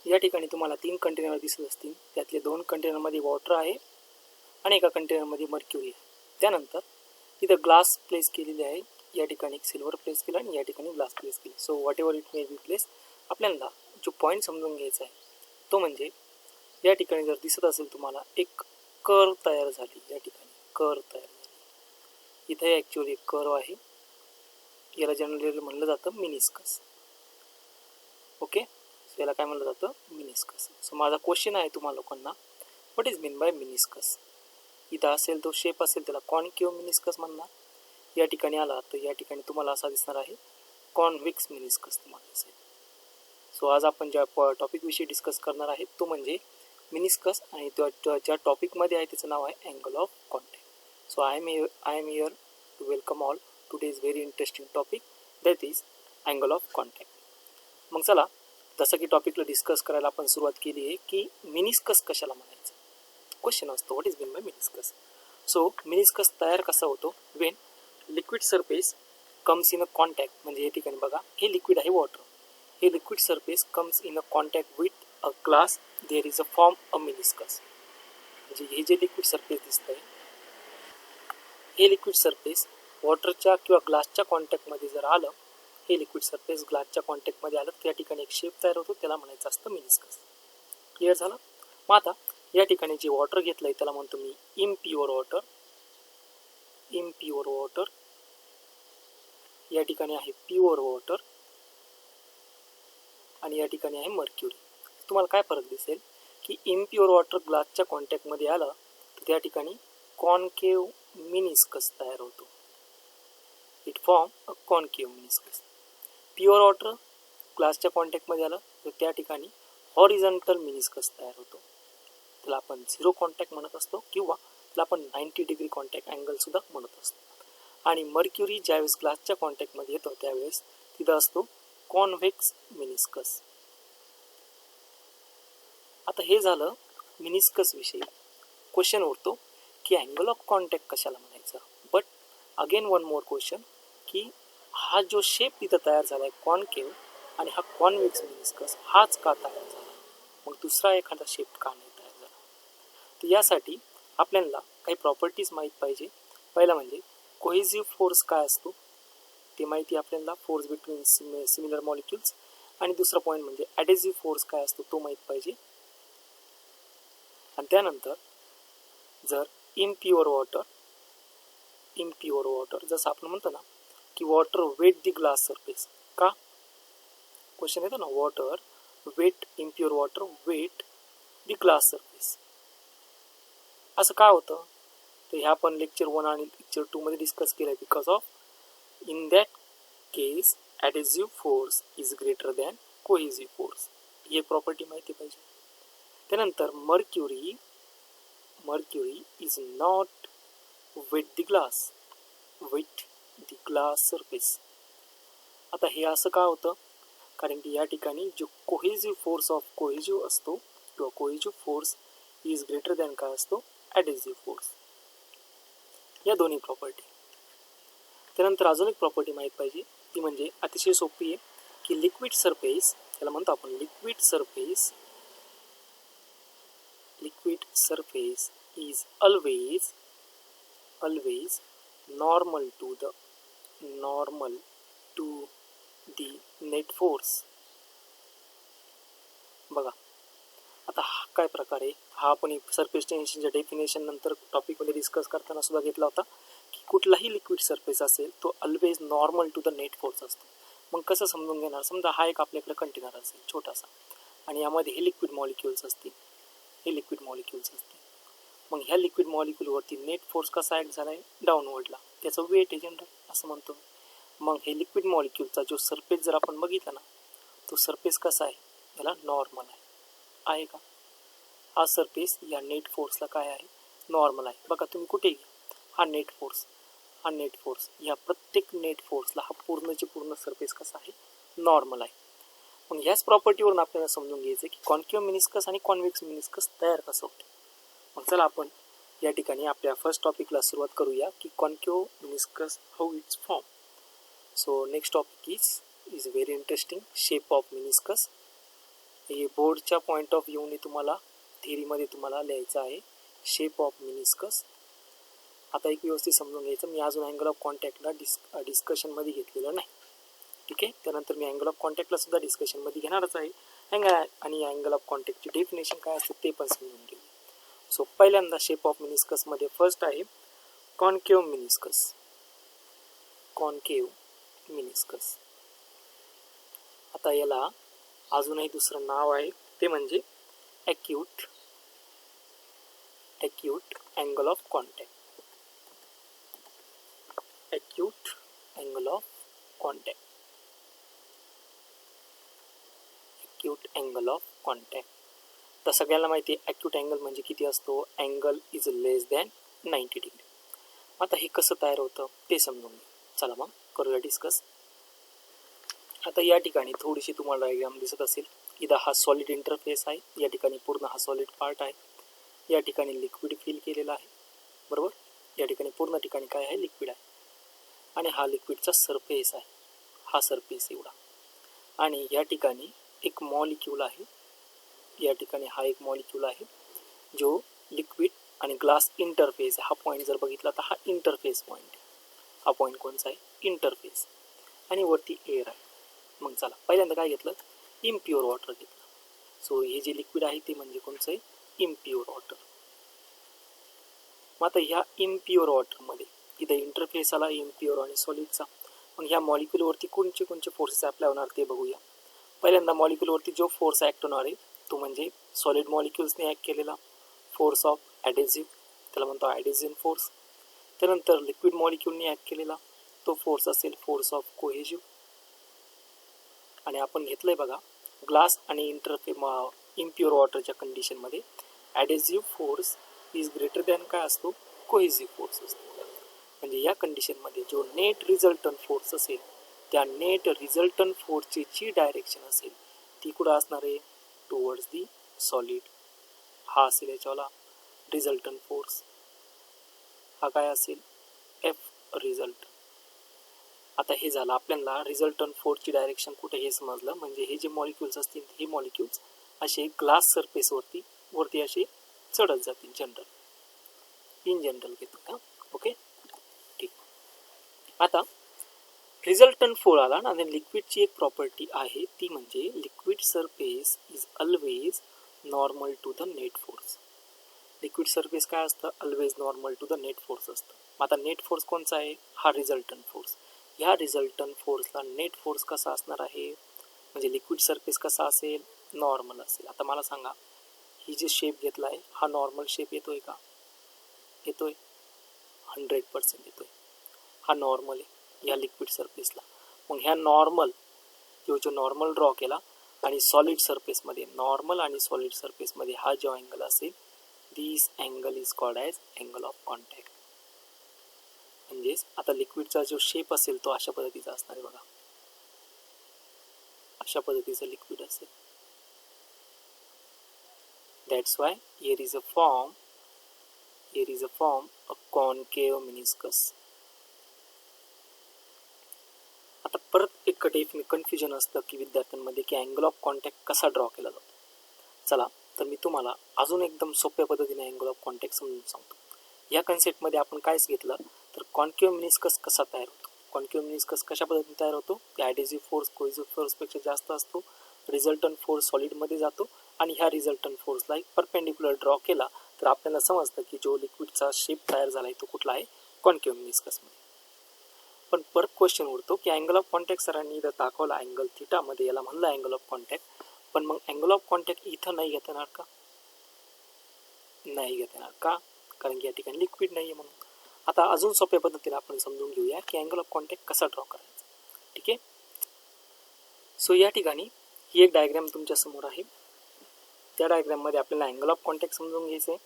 या ठिकाणी तुम्हाला 3 कंटेनर दिसत असतील, त्यातले 2 कंटेनरमध्ये वॉटर आहे आणि एका कंटेनरमध्ये मर्क्युरी आहे. त्यानंतर इथं ग्लास प्लेस केलेले आहे, या ठिकाणी सिल्वर प्लेस केला आणि या ठिकाणी ग्लास प्लेस केले. So what ever it may be place, आपल्याला जो पॉईंट समजून घ्यायचा आहे तो म्हणजे या ठिकाणी जर दिसत असेल तुम्हाला एक कर्व तयार झाली, या ठिकाणी कर्व तयार झाली. इथे ॲक्च्युअली एक कर्व आहे, याला जनरली म्हणलं जातं मिनिस्कस. ओके, याला काय म्हणलं जातं, मिनिस्कस. सो माझा क्वेश्चन आहे तुम्हाला लोकांना, what is mean by meniscus. इथं असेल तो शेप असेल त्याला कॉन्केव्ह मिनिस्कस म्हणणार. या ठिकाणी आला तर या ठिकाणी तुम्हाला असा दिसणार आहे कॉन्व्हेक्स मिनिस्कस तुम्हाला दिसेल. सो आज आपण ज्या टॉपिकविषयी डिस्कस करणार आहे तो म्हणजे मिनिस्कस, आणि ज्या टॉपिकमध्ये आहे त्याचं नाव आहे angle of contact. So I am here to welcome all. Today is very interesting topic, that is angle of contact. मग चला, जसं की टॉपिकला डिस्कस करायला आपण सुरुवात केली आहे की मिनिस्कस कशाला म्हणायचं. क्वेश्चन असतो what is mean by meniscus. So meniscus तयार कसा होतो, when liquid surface comes in a contact. म्हणजे या ठिकाणी बघा, हे लिक्विड आहे वॉटर, हे liquid surface comes in a contact with a glass, there is a form a meniscus. म्हणजे हे जे लिक्विड सरफेस दिसतंय, हे लिक्विड सरफेस वॉटरच्या किंवा ग्लासच्या कॉन्टॅक्टमध्ये जर आलं, हे लिक्विड सरफेस ग्लासच्या कॉन्टॅक्टमध्ये आलं तर या ठिकाणी एक शेप तयार होतो, त्याला म्हणायचं असतं मिनिस्कस. क्लिअर झालं. मग आता या ठिकाणी जे वॉटर घेतलंय त्याला म्हणतो मी इम्प्युअर वॉटर. इम्प्युअर वॉटर, या ठिकाणी आहे प्युअर वॉटर आणि या ठिकाणी आहे मर्क्युरी. तुम्हाला काय फरक दिसेल की इम्प्युअर वॉटर ग्लासच्या कॉन्टॅक्टमध्ये आलं तर त्या ठिकाणी कॉन्केव्ह मिनिस्कस तयार होतो. It form a concave meniscus. Pure water ग्लासच्या कॉन्टॅक्टमध्ये आलं तर त्या ठिकाणी हॉरिझॉन्टल मिनिस्कस तयार होतो. त्याला आपण झिरो कॉन्टॅक्ट म्हणत असतो किंवा त्याला आपण 90 डिग्री कॉन्टॅक्ट अँगल सुद्धा म्हणत असतो. आणि मर्क्युरी ज्यावेळेस ग्लासच्या कॉन्टॅक्टमध्ये येतो त्यावेळेस तिथं असतो कॉन्व्हेक्स मिनिस्कस. आता हे झालं मिनिस्कस विषयी. क्वेश्चन उरतो की अँगल ऑफ कॉन्टॅक्ट कशाला म्हणायचं. But again one more question की हा जो शेप तिथं तयार झाला आहे कॉन्केव्ह आणि हा कॉन्व्हेक्स मिनिस्कस हाच का तयार झाला, मग दुसरा एखादा शेप का नाही तयार झाला. तर यासाठी आपल्याला काही प्रॉपर्टीज माहीत पाहिजे. पहिला म्हणजे कोहेसिव्ह फोर्स काय असतो ते माहिती आपल्याला, फोर्स बिटवीन सिमिलर मॉलिक्युल्स. आणि दुसरा पॉईंट म्हणजे ॲडेसिव्ह फोर्स काय असतो तो माहीत पाहिजे. आणि त्यानंतर जर इम्प्युअर वॉटर जसं आपण म्हणतो ना की water wet the glass surface, का क्वेश्चन येतो ना, water wet, impure water wet the glass surface, असं का होतं. तर ह्या आपण लेक्चर 1 आणि लेक्चर 2 मध्ये डिस्कस केलं. Because of in that case adhesive force is greater than cohesive force, ही एक प्रॉपर्टी माहिती पाहिजे. त्यानंतर mercury is not with the glass surface. आता हे असं का होतं, कारण की या ठिकाणी जो कोहेसिव्ह फोर्स असतो किंवा cohesive force is greater than काय असतो, ॲडेसिव्ह फोर्स. या दोन्ही प्रॉपर्टी. त्यानंतर अजून एक प्रॉपर्टी माहीत पाहिजे, ती म्हणजे अतिशय सोपी आहे की लिक्विड सरफेस, त्याला म्हणतो आपण liquid surface is always normal to the net force. बघा आता हा काय प्रकार आहे, हा आपण सरफेस टेन्शनच्या डेफिनेशन नंतर टॉपिकमध्ये डिस्कस करताना सुद्धा घेतला होता की कुठलाही लिक्विड सरफेस असेल तो always normal to the net force असतो. मग कसं समजून घेणार, समजा हा एक आपल्याकडे कंटेनर असेल छोटासा आणि यामध्ये हे लिक्विड मॉलिक्युल्स असतील, मग ह्या लिक्विड मॉलिक्युलवरती नेट फोर्स कसा ॲक्ट झाला आहे, डाऊनवर्डला, त्याचं वेट आहे जनरल असं म्हणतो. मग हे लिक्विड मॉलिक्युलचा जो सरफेस जर आपण बघितला ना, तो सरफेस कसा आहे, याला नॉर्मल आहे का, हा सरफेस या नेट फोर्सला काय आहे, नॉर्मल आहे. बघा तुम्ही कुठे, हा नेट फोर्स या प्रत्येक नेट फोर्सला हा पूर्णचे पूर्ण सरफेस कसा आहे, नॉर्मल आहे. मग ह्याच प्रॉपर्टीवरून आपल्याला समजून घ्यायचं की कॉन्केव्ह मिनिस्कस आणि कॉन्व्हेक्स मिनिस्कस तयार कसं होतं. मग चला आपण या ठिकाणी आपल्या फर्स्ट टॉपिकला सुरुवात करूया की concave meniscus how it's form. So next topic is very interesting, shape of meniscus. हे बोर्डच्या पॉईंट ऑफ व्ह्यूने तुम्हाला थिअरीमध्ये तुम्हाला लिहायचं आहे शेप ऑफ मिनिस्कस. आता एक व्यवस्थित समजून घ्यायचं, मी अजून अँगल ऑफ कॉन्टॅक्टला डिस्कशनमध्ये घेतलेलं नाही. ठीक आहे, त्यानंतर मी अँगल ऑफ कॉन्टॅक्टला सुद्धा डिस्कशनमध्ये घेणारच आहे. आणि अँगल ऑफ कॉन्टॅक्टची डेफिनेशन काय असते ते पण समजून घेऊ. सो पहिल्यांदा शेप ऑफ मिनिस्कसमध्ये फर्स्ट आहे कॉन्केव्ह मिनिस्कस. Concave meniscus. आता याला अजूनही दुसरं नाव आहे, ते म्हणजे acute angle of contact. Acute angle of contact. Acute angle of contact. तर सगळ्यांना माहिती आहे ॲक्यूट अँगल म्हणजे किती असतो, angle is less than 90 degree. आता हे कसं तयार होतं ते समजून घ्या. चला मग करूया डिस्कस. आता या ठिकाणी थोडीशी तुम्हाला डायग्राम दिसत असेल. इथं हा सॉलिड इंटरफेस आहे, या ठिकाणी पूर्ण हा सॉलिड पार्ट आहे, या ठिकाणी लिक्विड फिल केलेला आहे, बरोबर. या ठिकाणी पूर्ण ठिकाणी काय आहे, लिक्विड आहे, आणि हा लिक्विडचा सरफेस आहे, हा सरफेस एवढा. आणि या ठिकाणी एक मॉलिक्यूल आहे, या ठिकाणी हा एक मॉलिक्यूल आहे जो लिक्विड आणि ग्लास इंटरफेस. हा पॉईंट जर बघितला तर हा इंटरफेस पॉईंट आहे. हा पॉईंट कोणचा आहे, इंटरफेस. आणि वरती एअर आहे. मग चला पहिल्यांदा काय घेतलं, इम्प्युअर वॉटर घेतलं. सो हे जे लिक्विड आहे ते म्हणजे कोणचं आहे, इम्प्युअर वॉटर. मग आता ह्या इम्प्युअर वॉटरमध्ये इथं इंटरफेस आला इम्प्युअर आणि सॉलिडचा. मग ह्या मॉलिक्यूलवरती कोणते फोर्सेस अप्लाय होणार ते बघूया. पहिल्यांदा मॉलिक्यूलवरती जो फोर्स ॲक्ट होणार आहे तो म्हणजे सॉलिड मॉलिक्युल्सने ॲक्ट केलेला फोर्स ऑफ ॲडेझिव्ह, त्याला म्हणतो ॲडेझिव्ह फोर्स. त्यानंतर लिक्विड मॉलिक्यूलने ॲक्ट केलेला तो फोर्स असेल फोर्स ऑफ कोहेजिव्ह. आणि आपण घेतलंय बघा ग्लास आणि इम्प्युअर वॉटरच्या कंडिशनमध्ये adhesive force is greater than काय असतो, कोहेजिव्ह फोर्स असतो. म्हणजे या कंडिशनमध्ये जो नेट रिझल्टंट फोर्स असेल त्या नेट रिझल्टंट फोर्सची जी डायरेक्शन असेल ती कुठं असणार आहे, टुवर्ड्स दी सॉलिड. हा असेल याच्यावाला रिझल्टंट फोर्स, हा काय असेल, एफ रिझल्ट. आता हे झालं आपल्याला रिझल्टंट फोर्सची डायरेक्शन कुठे हे समजलं. म्हणजे हे जे मॉलिक्युल्स असतील हे मॉलिक्युल्स असे ग्लास सरफेसवरती असे चढत जातील इन जनरल घेतो का, ओके ठीक. आता रिझल्टंट फोर्स आला ना, आणि लिक्विडची एक प्रॉपर्टी आहे ती म्हणजे liquid surface is always normal to the net force. Liquid surface काय असतं, always normal to the net force असतं. आता नेट फोर्स कोणचा आहे, हा रिझल्टंट फोर्स. ह्या रिझल्टंट फोर्सला नेट फोर्स कसा असणार आहे, म्हणजे लिक्विड सरफेस कसा असेल, नॉर्मल असेल. आता मला सांगा ही जे शेप घेतला आहे हा नॉर्मल शेप येतोय का, येतोय, 100% येतोय. हा नॉर्मल आहे ह्या लिक्विड सरफेसला. मग ह्या नॉर्मल जो नॉर्मल ड्रॉ केला आणि सॉलिड सरफेसमध्ये, नॉर्मल आणि सॉलिड सरफेसमध्ये हा जो अँगल असेल this angle is called as angle of contact. म्हणजेच आता लिक्विडचा जो शेप असेल तो अशा पद्धतीचा असणार आहे बघा, अशा पद्धतीचं लिक्विड असेल. That's why here is a form a concave meniscus. आता परत एक कन्फ्युजन असतं की विद्यार्थ्यांमध्ये की अँगल ऑफ कॉन्टॅक्ट कसा ड्रॉ केला जातो. चला तर मी तुम्हाला अजून एकदम सोप्या पद्धतीने अँगल ऑफ कॉन्टॅक्ट समजून सांगतो. या कन्सेप्टमध्ये आपण कायच घेतलं तर कॉन्केव्ह मिनिस्कस कसा तयार होतो. कॉन्केव्ह मिनिस्कस कशा पद्धतीने तयार होतो, की ॲडेझिव्ह फोर्स कोहेजिव्ह फोर्सपेक्षा जास्त असतो, रिझल्टंट फोर्स सॉलिडमध्ये जातो आणि ह्या रिझल्टंट फोर्सला एक परपेंडिक्युलर ड्रॉ केला तर आपल्याला समजतं की जो लिक्विडचा शेप तयार झाला आहे तो कुठला आहे, कॉन्केव्ह मिनिस्कसमध्ये. पण परत क्वेश्चन उरतो की अँगल ऑफ कॉन्टॅक्ट सरांनी इथं दाखवला अँगल थिटामध्ये, याला म्हणलं अँगल ऑफ कॉन्टॅक्ट. पण मग अँगल ऑफ कॉन्टॅक्ट इथं नाही घेता येणार का, नाही घेता येणार का, कारण की या ठिकाणी लिक्विड नाही आहे म्हणून. आता अजून सोप्या पद्धतीने आपण समजून घेऊया की अँगल ऑफ कॉन्टॅक्ट कसा ड्रॉ करायचा. ठीक आहे, सो या ठिकाणी ही एक डायग्राम तुमच्या समोर आहे. त्या डायग्राममध्ये आपल्याला अँगल ऑफ कॉन्टॅक्ट समजून घ्यायचं आहे.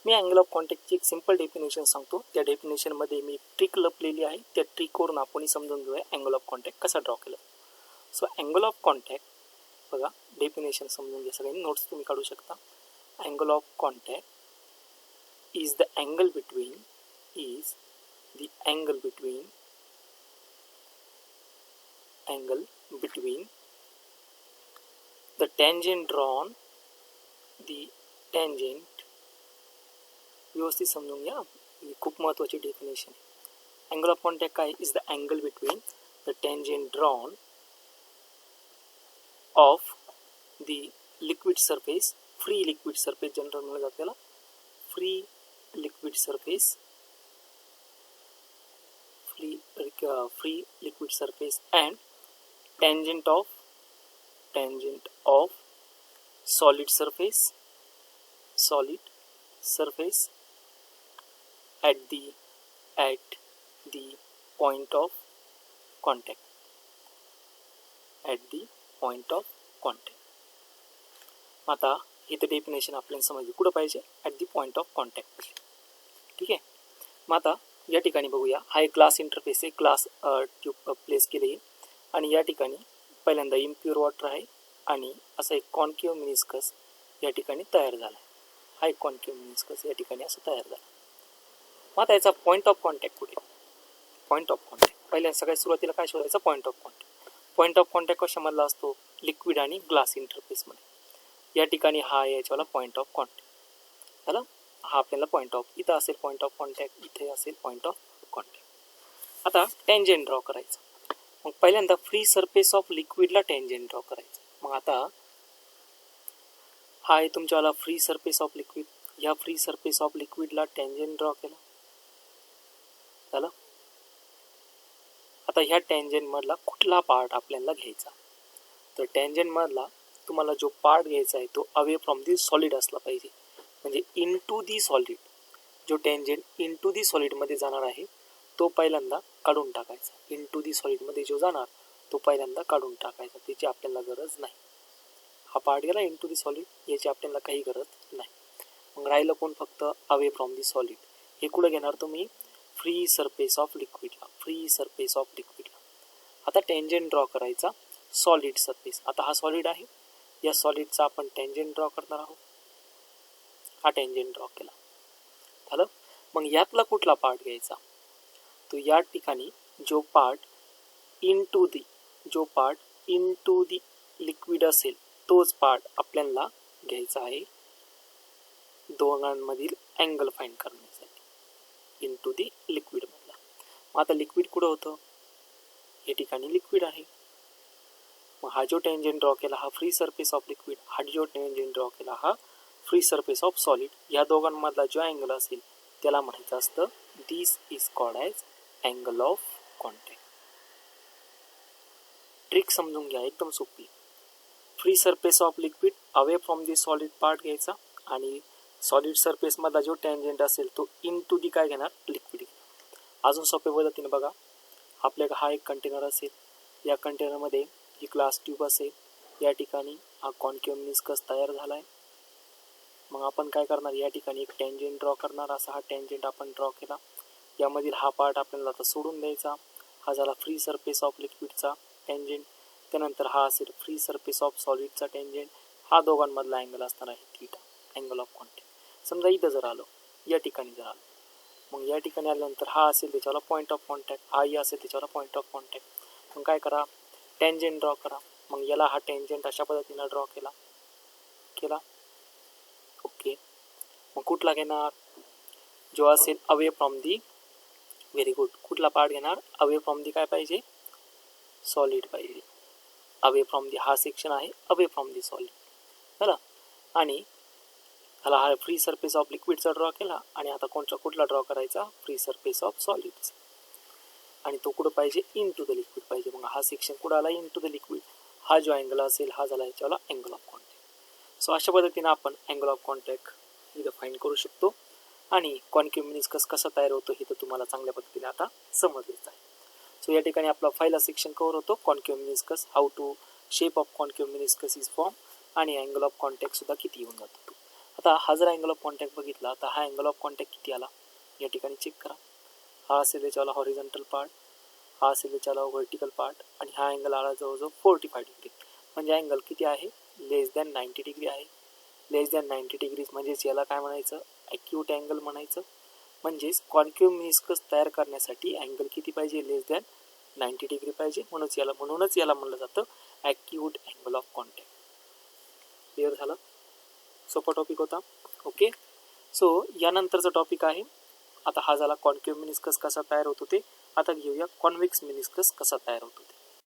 मी अँगल ऑफ कॉन्टॅक्टची एक सिंपल डेफिनेशन सांगतो. त्या डेफिनेशनमध्ये मी ट्रिक लपलेली आहे, त्या ट्रिकवरून आपण समजून घेऊया अँगल ऑफ कॉन्टॅक्ट कसा ड्रॉ केला. सो अँगल ऑफ कॉन्टॅक्ट बघा, डेफिनेशन समजून घ्या सगळ्यांनी, नोट्स तुम्ही काढू शकता. Angle of contact is the angle between the tangent drawn the tangent, व्यवस्थित समजून घ्या, ही खूप महत्त्वाची डेफिनेशन आहे. अँगल ऑफ कॉन्टॅक्ट काय? Is the angle between the tangent drawn of the liquid surface, free liquid surface general म्हणलं जातं त्याला, free liquid surface, free liquid surface and tangent of solid surface at the point of contact, आता इथे definition आपल्याला समजली. कुठं पाहिजे? At the point of contact. ठीक आहे. मग आता या ठिकाणी बघूया, हा एक ग्लास इंटरफेस आहे, ग्लास ट्यूब प्लेस केली आहे आणि या ठिकाणी पहिल्यांदा इम्प्युअर वॉटर आहे आणि असा एक कॉन्केव्ह मिनिस्कस या ठिकाणी तयार झाला आहे. हा एक कॉन्केव्ह मिनिस्कस या ठिकाणी असं तयार झाला. मग आता याचा पॉईंट ऑफ कॉन्टॅक्ट कुठे? पॉईंट ऑफ कॉन्टॅक्ट पहिल्या सगळ्यात सुरुवातीला काय शोधायचं? Point of contact. Point of contact कशामधला असतो? लिक्विड आणि ग्लास इंटरफेसमध्ये. या ठिकाणी हा याच्यावाला पॉईंट ऑफ कॉन्टॅक्ट झाला. हा आपल्याला पॉईंट ऑफ, इथं असेल पॉईंट ऑफ कॉन्टॅक्ट, इथे असेल पॉईंट ऑफ कॉन्टॅक्ट. आता टँजेंट ड्रॉ करायचं. मग पहिल्यांदा फ्री सरफेस ऑफ लिक्विडला टँजेंट ड्रॉ करायचं. मग आता हा आहे तुमच्यावाला फ्री सरफेस ऑफ लिक्विड, ह्या फ्री सरफेस ऑफ लिक्विडला टँजेंट ड्रॉ केला झालं. आता ह्या टँजेंट मधला कुठला पार्ट आपल्याला घ्यायचा? तर टँजेंट मधला तुम्हाला जो पार्ट घ्यायचा आहे तो अवे फ्रॉम दी सॉलिड असला पाहिजे, म्हणजे इन टू दी सॉलिड. जो टँजेंट इन टू दी सॉलिडमध्ये जाणार आहे तो पहिल्यांदा काढून टाकायचा. इन टू दी सॉलिडमध्ये जो जाणार तो पहिल्यांदा काढून टाकायचा, त्याची आपल्याला गरज नाही. हा पार्ट गेला इन टू दी सॉलिड, याची आपल्याला काही गरज नाही. मग राहिलं कोण? फक्त अवे फ्रॉम दी सॉलिड. हे कुठं घेणार तुम्ही? फ्री सरफेस ऑफ लिक्विडला, फ्री सरफेस ऑफ लिक्विडला. आता टँजेंट ड्रॉ करायचा सॉलिड सरफेस. आता हा सॉलिड आहे, या सॉलिडचा आपण टँजेंट ड्रॉ करणार आहोत. हा टँजेंट ड्रॉ केला झालं. मग यातला कुठला पार्ट घ्यायचा? तो या ठिकाणी जो part into the liquid असेल तोच पार्ट आपल्याला घ्यायचा आहे दोघांमधील अँगल फाइंड करण्यासाठी, इन टू दी लिक्विड मधला. मग आता लिक्विड कुठं होतं? या ठिकाणी लिक्विड आहे. मग हा जो टँजेंट ड्रॉ केला हा फ्री सरफेस ऑफ लिक्विड, हा जो टँजेंट ड्रॉ केला हा फ्री सरफेस ऑफ सॉलिड. या दोघांमधला जो अँगल असेल त्याला म्हणायचं असतं this is called as angle of contact. Trick समजून घ्या, एकदम सोपी. Free surface of liquid away from the solid part घ्यायचा आणि सॉलिड सरफेस मधला जो टँजेंट असेल तो इन टू दी काय घेणार? लिक्विड घेणार. अजून सोप्या पद्धतीने बघा, आपल्याला हा एक कंटेनर असेल, या कंटेनरमध्ये ही ग्लास ट्यूब असेल, या ठिकाणी हा कॉन्केव्ह मिनिस्कस तयार झाला आहे. मग आपण काय करणार? या ठिकाणी एक टँजेंट ड्रॉ करणार. असा हा टँजेंट आपण ड्रॉ केला. यामधील हा पार्ट आपल्याला आता सोडून द्यायचा. हा झाला फ्री सरफेस ऑफ लिक्विडचा टँजेंट. त्यानंतर हा असेल फ्री सरफेस ऑफ सॉलिडचा टँजेंट. हा दोघांमधला अँगल असणार आहे थीटा, अँगल ऑफ कॉन्टॅक्ट. समजा इथं जर आलो, या ठिकाणी जर आलो, मग या ठिकाणी आल्यानंतर हा असेल त्याच्याला पॉईंट ऑफ कॉन्टॅक्ट, हाही असेल त्याच्याला पॉईंट ऑफ कॉन्टॅक्ट. मग काय करा? टँजेंट ड्रॉ करा. मग याला हा टँजेंट अशा पद्धतीनं ड्रॉ केला. ओके. मग कुठला घेणार? जो असेल away from the, very good. कुठला पार्ट घेणार? अवे फ्रॉम दी काय पाहिजे? सॉलिड पाहिजे. अवे फ्रॉम दी हा सेक्शन आहे अवे फ्रॉम दी सॉलिड बरं. आणि ह्याला हा फ्री सरफेस ऑफ लिक्विडचा ड्रॉ केला आणि आता कुठला ड्रॉ करायचा? फ्री सरफेस ऑफ सॉलिडचा. आणि तो कुठं पाहिजे? इन टू द लिक्विड पाहिजे. मग हा सेक्शन कुठं आला? Into the liquid. हा जो अँगल असेल हा झाला याच्याला अँगल ऑफ कॉन्टॅक्ट. सो अशा पद्धतीने आपण अँगल ऑफ कॉन्टॅक्ट इथं फाइंड करू शकतो. आणि कॉन्केव्ह मिनिस्कस कसं तयार होतं हे तर तुम्हाला चांगल्या पद्धतीने आता समजलेच आहे. सो या ठिकाणी आपला पहिला सेक्शन कव्हर होतो concave meniscus, how to shape of concave meniscus is form, आणि अँगल ऑफ कॉन्टॅक्ट सुद्धा किती येऊन जातो. आता हा जर अँगल ऑफ कॉन्टॅक्ट बघितला तर हा अँगल ऑफ कॉन्टॅक्ट किती आला या ठिकाणी चेक करा. हा असेल त्याच्याला हॉरिझॉन्टल पार्ट, हा असेल त्याच्याला व्हर्टिकल पार्ट, आणि हा अँगल आला जवळजवळ 45 डिग्री. म्हणजे अँगल किती आहे? लेस दॅन 90 डिग्री आहे. लेस दॅन 90 डिग्रीज म्हणजेच याला काय म्हणायचं? ॲक्यूट अँगल म्हणायचं. म्हणजेच कॉन्केव्ह मिनिस्कस तयार करण्यासाठी अँगल किती पाहिजे? लेस दॅन 90 डिग्री पाहिजे. म्हणूनच याला म्हणलं जातं acute angle of contact. Clear झालं. सोपा टॉपिक होता. ओके. सो यानंतरचा टॉपिक आहे, आता हा झाला कॉन्केव्ह मेनिस्कस कसा तयार होतो ते. आता घेऊया कॉन्व्हेक्स मेनिस्कस कसा तयार होतो ते.